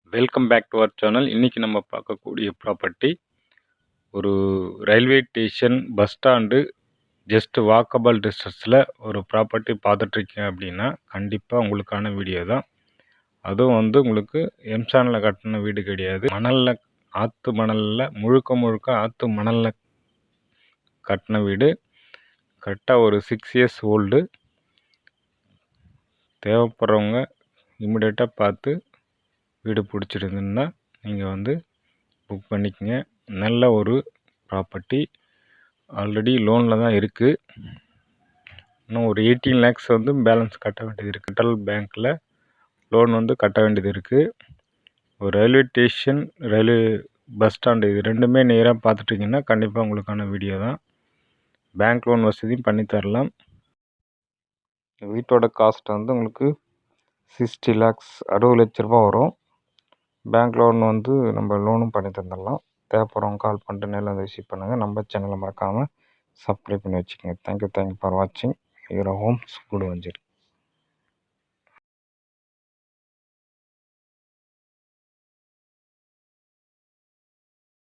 Welcome back to our channel. இன்றைக்கி நம்ம பார்க்கக்கூடிய ப்ராப்பர்ட்டி ஒரு railway station bus stand just walkable டிஸ்டன்ஸில் ஒரு ப்ராப்பர்ட்டி பார்த்துட்ருக்கீங்க அப்படின்னா கண்டிப்பாக உங்களுக்கான வீடியோ தான். அதுவும் உங்களுக்கு எம்சானில் கட்டின வீடு கிடையாது, மணலில் ஆற்று மணலில் முழுக்க ஆற்று மணலில் கட்டின வீடு. கரெக்டாக ஒரு 6 இயர்ஸ் ஓல்டு. தேவைப்படுறவங்க இமிடியேட்டாக பார்த்து வீடு பிடிச்சிருந்துன்னா நீங்கள் புக் பண்ணிக்கங்க. நல்ல ஒரு ப்ராப்பர்ட்டி. ஆல்ரெடி லோனில் தான் இருக்குது. இன்னும் ஒரு 18 lakhs பேலன்ஸ் கட்ட வேண்டியது இருக்குது. சென்ட்ரல் பேங்க்கில் லோன் கட்ட வேண்டியது இருக்குது. ஒரு railway station, railway bus stand, இது ரெண்டுமே நேராக பார்த்துட்டிங்கன்னா கண்டிப்பாக உங்களுக்கான வீடியோ தான். பேங்க் லோன் வசதியும் பண்ணித்தரலாம். வீட்டோட காஸ்ட் உங்களுக்கு 60 lakhs, 60 லட்ச ரூபா வரும். பேங்க் லோன் நம்ம லோனும் பண்ணி தந்துடலாம். தேவைப்படுறவங்க கால் பண்ணிட்டு நேரில் ரிசீவ் பண்ணுங்கள். நம்ம சேனலை மறக்காமல் சப்ஸ்கிரைப் பண்ணி வச்சுக்கோங்க. தேங்க்யூ ஃபார் வாட்சிங். Your homes Guduvanchery.